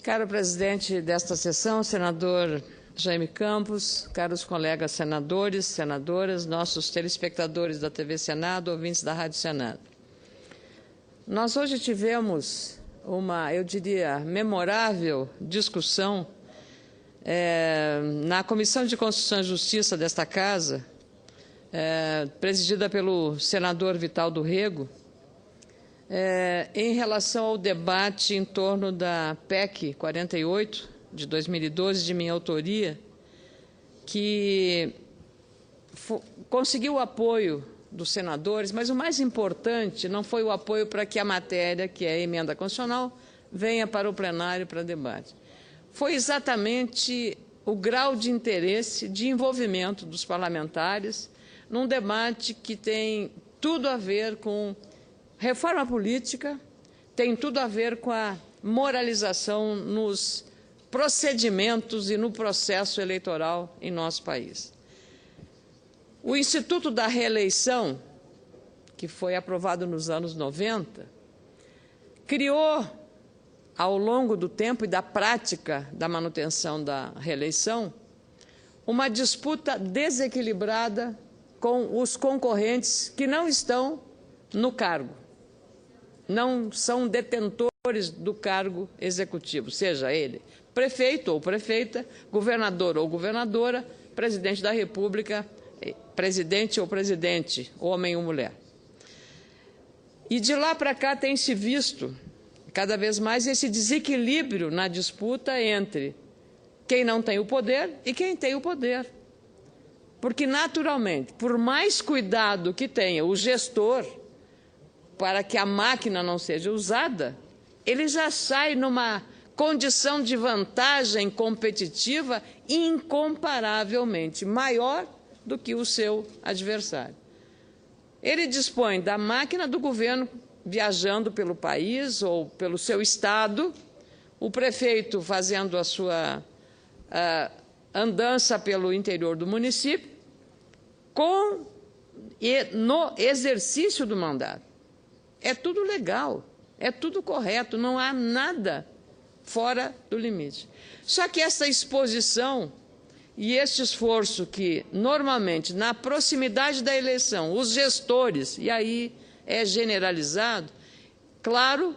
Caro presidente desta sessão, senador Jaime Campos, caros colegas senadores, senadoras, nossos telespectadores da TV Senado, ouvintes da Rádio Senado. Nós hoje tivemos uma, eu diria, memorável discussão na Comissão de Constituição e Justiça desta Casa, presidida pelo senador Vital do Rego, em relação ao debate em torno da PEC 48, de 2012, de minha autoria, que conseguiu o apoio dos senadores, mas o mais importante não foi o apoio para que a matéria, que é a emenda constitucional, venha para o plenário para debate. Foi exatamente o grau de interesse, de envolvimento dos parlamentares num debate que tem tudo a ver com reforma política, tem tudo a ver com a moralização nos procedimentos e no processo eleitoral em nosso país. O Instituto da Reeleição, que foi aprovado nos anos 90, criou, ao longo do tempo e da prática da manutenção da reeleição, uma disputa desequilibrada com os concorrentes que não estão no cargo, não são detentores do cargo executivo, seja ele prefeito ou prefeita, governador ou governadora, presidente da República, presidente ou presidente, homem ou mulher. E de lá para cá tem se visto cada vez mais esse desequilíbrio na disputa entre quem não tem o poder e quem tem o poder. Porque, naturalmente, por mais cuidado que tenha o gestor para que a máquina não seja usada, ele já sai numa condição de vantagem competitiva incomparavelmente maior do que o seu adversário. Ele dispõe da máquina do governo viajando pelo país ou pelo seu estado, o prefeito fazendo a sua andança pelo interior do município, no exercício do mandato. É tudo legal, é tudo correto, não há nada fora do limite. Só que essa exposição e este esforço que, normalmente, na proximidade da eleição, os gestores, e aí é generalizado, claro,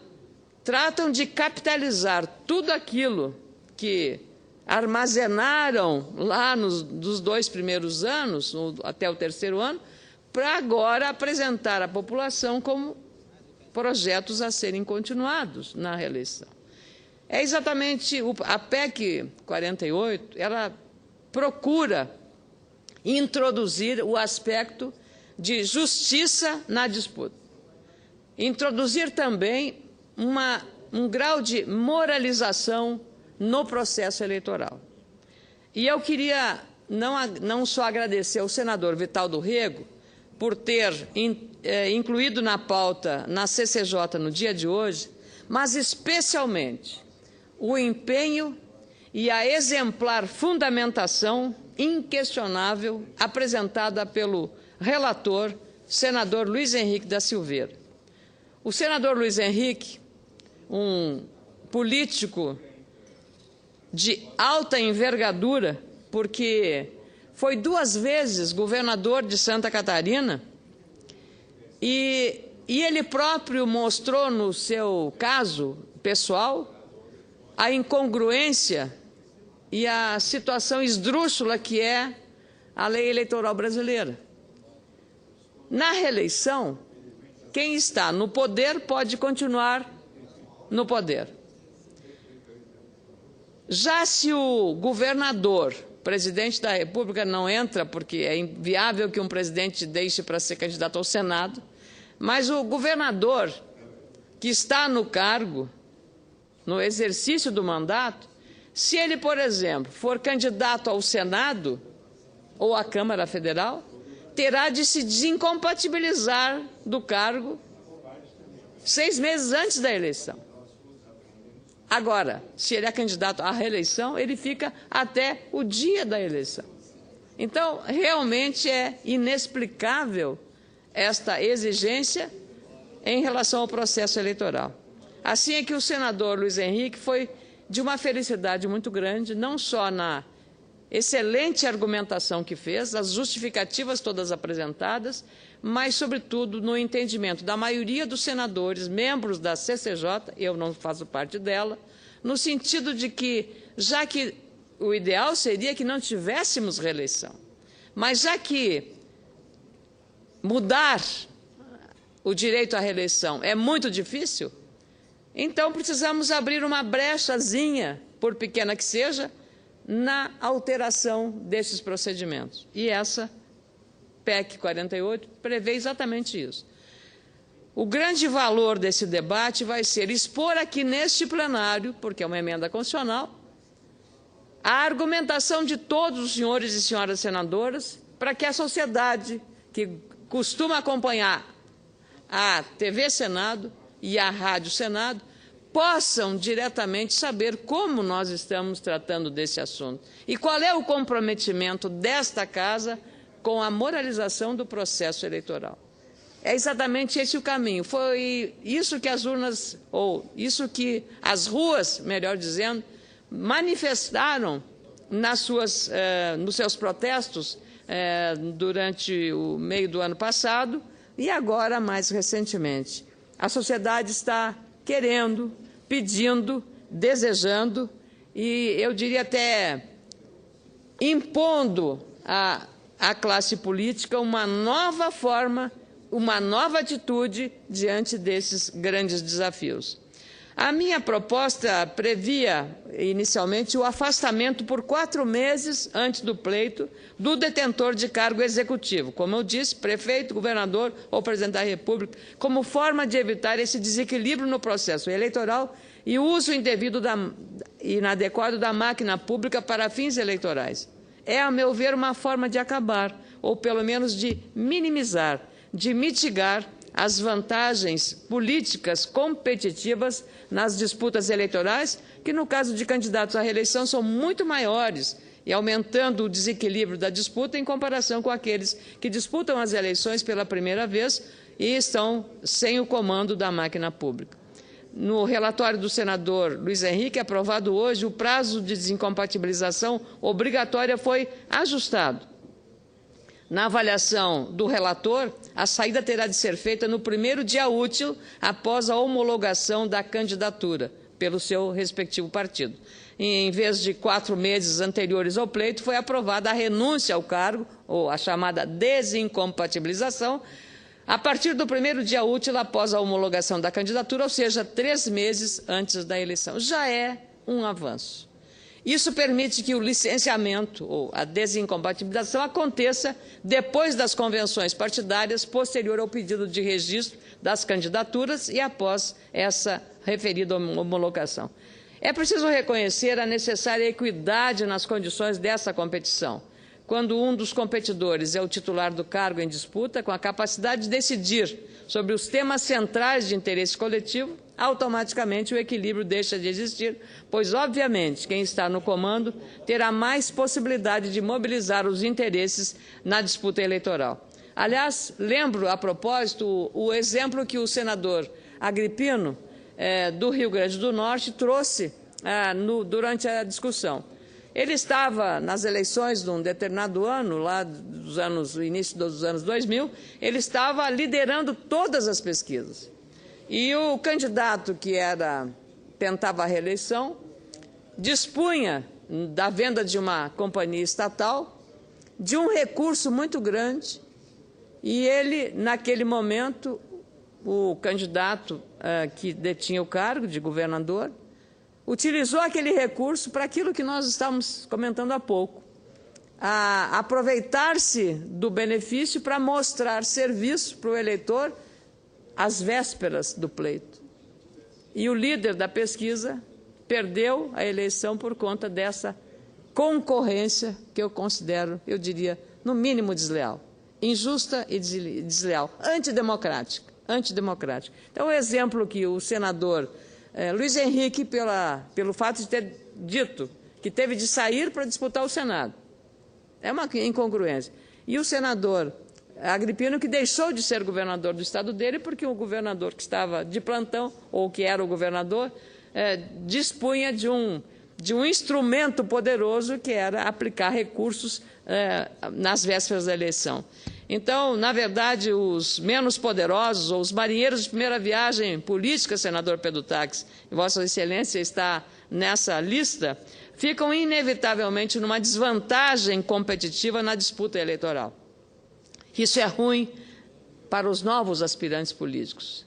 tratam de capitalizar tudo aquilo que armazenaram lá nos 2 primeiros anos, até o 3º ano, para agora apresentar à população como projetos a serem continuados na reeleição. É exatamente a PEC 48, ela procura introduzir o aspecto de justiça na disputa. Introduzir também um grau de moralização no processo eleitoral. E eu queria não só agradecer ao senador Vital do Rego por ter incluído na pauta na CCJ no dia de hoje, mas especialmente o empenho e a exemplar fundamentação inquestionável apresentada pelo relator, senador Luiz Henrique da Silveira. O senador Luiz Henrique, um político de alta envergadura, porque foi 2 vezes governador de Santa Catarina, e ele próprio mostrou no seu caso pessoal a incongruência e a situação esdrúxula que é a lei eleitoral brasileira. Na reeleição, quem está no poder pode continuar no poder. Já se o governador, presidente da República, não entra, porque é inviável que um presidente deixe para ser candidato ao Senado, mas o governador que está no cargo, no exercício do mandato, se ele, por exemplo, for candidato ao Senado ou à Câmara Federal, terá de se desincompatibilizar do cargo 6 meses antes da eleição. Agora, se ele é candidato à reeleição, ele fica até o dia da eleição. Então, realmente é inexplicável esta exigência em relação ao processo eleitoral. Assim é que o senador Luiz Henrique foi de uma felicidade muito grande, não só na excelente argumentação que fez, as justificativas todas apresentadas, mas, sobretudo, no entendimento da maioria dos senadores, membros da CCJ, eu não faço parte dela, no sentido de que, já que o ideal seria que não tivéssemos reeleição, mas já que mudar o direito à reeleição é muito difícil, então precisamos abrir uma brechazinha, por pequena que seja, na alteração desses procedimentos. E essa PEC 48 prevê exatamente isso. O grande valor desse debate vai ser expor aqui neste plenário, porque é uma emenda constitucional, a argumentação de todos os senhores e senhoras senadoras para que a sociedade que costuma acompanhar a TV Senado e a Rádio Senado possam diretamente saber como nós estamos tratando desse assunto e qual é o comprometimento desta Casa com a moralização do processo eleitoral. É exatamente esse o caminho. Foi isso que as urnas, ou isso que as ruas, melhor dizendo, manifestaram nos seus protestos durante o meio do ano passado e agora, mais recentemente. A sociedade está querendo, pedindo, desejando e, eu diria até, impondo à classe política uma nova forma, uma nova atitude diante desses grandes desafios. A minha proposta previa, inicialmente, o afastamento por 4 meses antes do pleito do detentor de cargo executivo, como eu disse, prefeito, governador ou presidente da República, como forma de evitar esse desequilíbrio no processo eleitoral e o uso indevido e inadequado da máquina pública para fins eleitorais. É, a meu ver, uma forma de acabar, ou pelo menos de minimizar, de mitigar as vantagens políticas competitivas nas disputas eleitorais, que, no caso de candidatos à reeleição, são muito maiores e aumentando o desequilíbrio da disputa em comparação com aqueles que disputam as eleições pela primeira vez e estão sem o comando da máquina pública. No relatório do senador Luiz Henrique, aprovado hoje, o prazo de desincompatibilização obrigatória foi ajustado. Na avaliação do relator, a saída terá de ser feita no primeiro dia útil após a homologação da candidatura pelo seu respectivo partido. E, em vez de 4 meses anteriores ao pleito, foi aprovada a renúncia ao cargo, ou a chamada desincompatibilização, a partir do primeiro dia útil após a homologação da candidatura, ou seja, 3 meses antes da eleição. Já é um avanço. Isso permite que o licenciamento ou a desincompatibilização aconteça depois das convenções partidárias, posterior ao pedido de registro das candidaturas e após essa referida homologação. É preciso reconhecer a necessária equidade nas condições dessa competição, quando um dos competidores é o titular do cargo em disputa, com a capacidade de decidir sobre os temas centrais de interesse coletivo, automaticamente o equilíbrio deixa de existir, pois, obviamente, quem está no comando terá mais possibilidade de mobilizar os interesses na disputa eleitoral. Aliás, lembro, a propósito, o exemplo que o senador Agripino, do Rio Grande do Norte, trouxe durante a discussão. Ele estava nas eleições de um determinado ano, lá no início dos anos 2000, ele estava liderando todas as pesquisas. E o candidato que tentava a reeleição dispunha da venda de uma companhia estatal de um recurso muito grande e ele, naquele momento, o candidato que detinha o cargo de governador, utilizou aquele recurso para aquilo que nós estávamos comentando há pouco, aproveitar-se do benefício para mostrar serviço para o eleitor às vésperas do pleito. E o líder da pesquisa perdeu a eleição por conta dessa concorrência que eu considero, eu diria, no mínimo desleal, injusta e desleal, antidemocrática. Então, o exemplo que o senador Luiz Henrique, pelo fato de ter dito que teve de sair para disputar o Senado, é uma incongruência. E o senador Agripino, que deixou de ser governador do estado dele, porque o governador que estava de plantão, ou que era o governador, dispunha de um instrumento poderoso, que era aplicar recursos nas vésperas da eleição. Então, na verdade, os menos poderosos, ou os marinheiros de primeira viagem política, senador Pedro Taques, e Vossa Excelência está nessa lista, ficam inevitavelmente numa desvantagem competitiva na disputa eleitoral. Isso é ruim para os novos aspirantes políticos.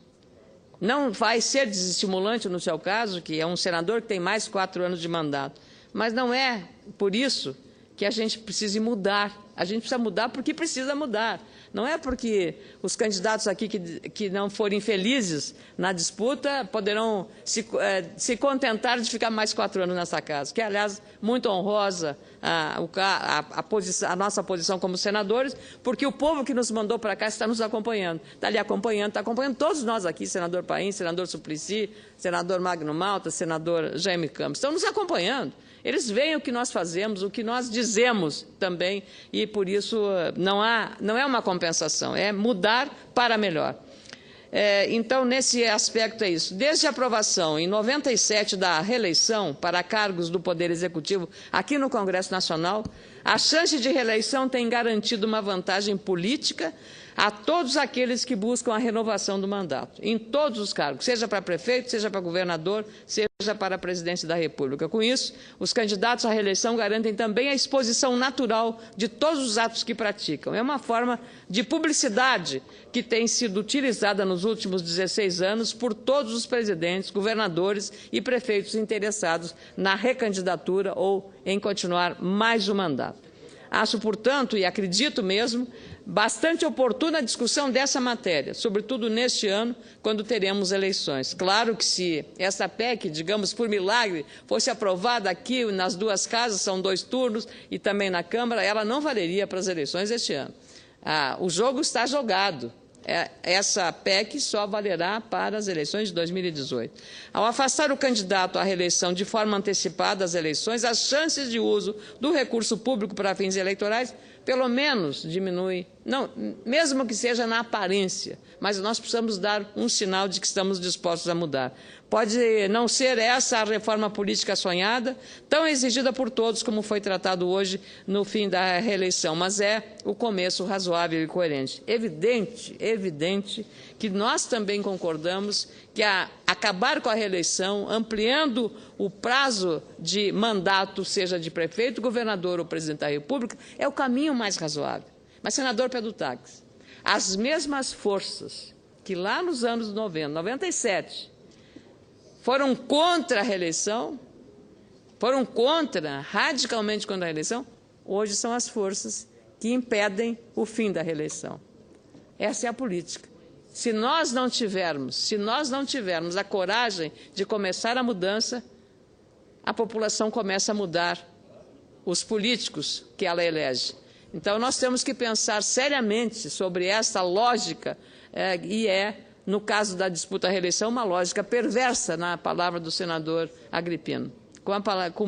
Não vai ser desestimulante no seu caso, que é um senador que tem mais 4 anos de mandato, mas não é por isso que a gente precise mudar. A gente precisa mudar porque precisa mudar. Não é porque os candidatos aqui que não forem felizes na disputa poderão se contentar de ficar mais 4 anos nessa casa, que é, aliás, muito honrosa a nossa posição como senadores, porque o povo que nos mandou para cá está nos acompanhando. Está ali acompanhando, está acompanhando todos nós aqui, senador Paim, senador Suplicy, senador Magno Malta, senador Jaime Campos, estão nos acompanhando. Eles veem o que nós fazemos, o que nós dizemos também, e por isso não é uma compensação, é mudar para melhor. Então, nesse aspecto é isso. Desde a aprovação em 97 da reeleição para cargos do Poder Executivo aqui no Congresso Nacional, a chance de reeleição tem garantido uma vantagem política a todos aqueles que buscam a renovação do mandato, em todos os cargos, seja para prefeito, seja para governador, seja para presidente da República. Com isso, os candidatos à reeleição garantem também a exposição natural de todos os atos que praticam. É uma forma de publicidade que tem sido utilizada nos últimos 16 anos por todos os presidentes, governadores e prefeitos interessados na recandidatura ou em continuar mais um mandato. Acho, portanto, e acredito mesmo, bastante oportuna a discussão dessa matéria, sobretudo neste ano, quando teremos eleições. Claro que se essa PEC, digamos, por milagre, fosse aprovada aqui nas duas casas, são 2 turnos, e também na Câmara, ela não valeria para as eleições deste ano. O jogo está jogado. Essa PEC só valerá para as eleições de 2018. Ao afastar o candidato à reeleição de forma antecipada às eleições, as chances de uso do recurso público para fins eleitorais pelo menos diminui, não, mesmo que seja na aparência, mas nós precisamos dar um sinal de que estamos dispostos a mudar. Pode não ser essa a reforma política sonhada, tão exigida por todos como foi tratado hoje no fim da reeleição, mas é o começo razoável e coerente. Evidente que nós também concordamos que acabar com a reeleição, ampliando o prazo de mandato, seja de prefeito, governador ou presidente da República, é o caminho mais razoável. Mas, senador Pedro Taques, as mesmas forças que lá nos anos 90, 97, foram contra a reeleição, foram radicalmente contra a reeleição, hoje são as forças que impedem o fim da reeleição. Essa é a política. Se nós não tivermos a coragem de começar a mudança, a população começa a mudar os políticos que ela elege. Então, nós temos que pensar seriamente sobre essa lógica, no caso da disputa à reeleição, uma lógica perversa, na palavra do senador Agripino. Com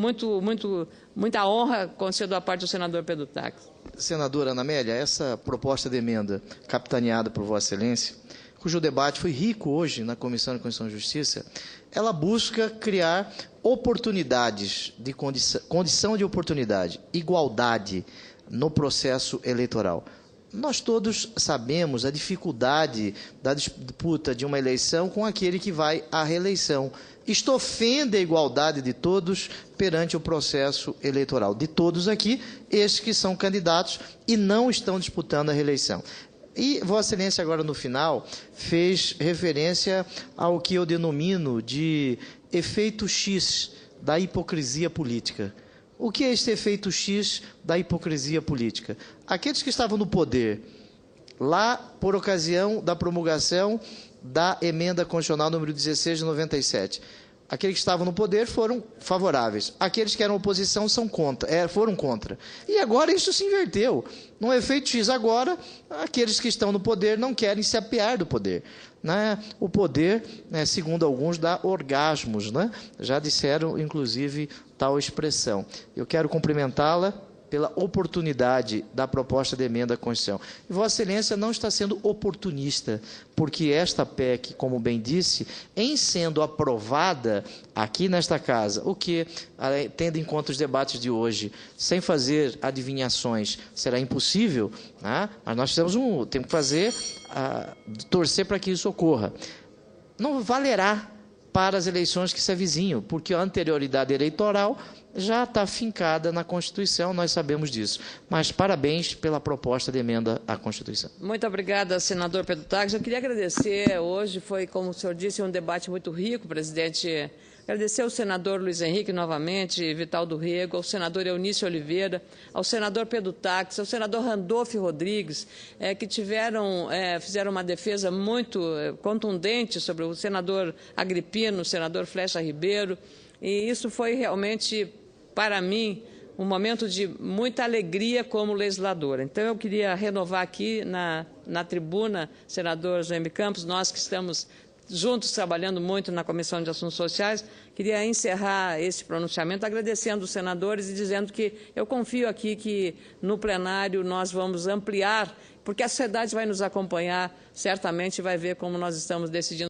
muita honra, concedo à parte do senador Pedro Taques. Senadora Ana Amélia, essa proposta de emenda capitaneada por Vossa Excelência, cujo debate foi rico hoje na Comissão de Constituição e Justiça, ela busca criar oportunidades, condição de oportunidade, igualdade no processo eleitoral. Nós todos sabemos a dificuldade da disputa de uma eleição com aquele que vai à reeleição. Isto ofende a igualdade de todos perante o processo eleitoral. De todos aqui, estes que são candidatos e não estão disputando a reeleição. E Vossa Excelência, agora no final, fez referência ao que eu denomino de efeito X da hipocrisia política. O que é este efeito X da hipocrisia política? Aqueles que estavam no poder, lá por ocasião da promulgação da emenda constitucional número 16 de 97, aqueles que estavam no poder foram favoráveis. Aqueles que eram oposição foram contra. E agora isso se inverteu. No efeito X agora, aqueles que estão no poder não querem se apear do poder. O poder, segundo alguns, dá orgasmos. Já disseram, inclusive, tal expressão. Eu quero cumprimentá-la pela oportunidade da proposta de emenda à Constituição. E Vossa Excelência não está sendo oportunista, porque esta PEC, como bem disse, em sendo aprovada aqui nesta Casa, o que, tendo em conta os debates de hoje, sem fazer adivinhações, será impossível, né? Mas nós temos que fazer, torcer para que isso ocorra. Não valerá para as eleições que se avizinham, porque a anterioridade eleitoral já está fincada na Constituição, nós sabemos disso. Mas parabéns pela proposta de emenda à Constituição. Muito obrigada, senador Pedro Taques. Eu queria agradecer, hoje foi, como o senhor disse, um debate muito rico, presidente. Agradecer ao senador Luiz Henrique novamente, Vital do Rego, ao senador Eunício Oliveira, ao senador Pedro Taques, ao senador Randolfo Rodrigues, que fizeram uma defesa muito contundente sobre o senador Agripino, o senador Flecha Ribeiro, e isso foi realmente, para mim, um momento de muita alegria como legisladora. Então, eu queria renovar aqui na tribuna, senador Jaime Campos, nós que estamos juntos trabalhando muito na Comissão de Assuntos Sociais, queria encerrar esse pronunciamento agradecendo os senadores e dizendo que eu confio aqui que no plenário nós vamos ampliar, porque a sociedade vai nos acompanhar, certamente vai ver como nós estamos decidindo.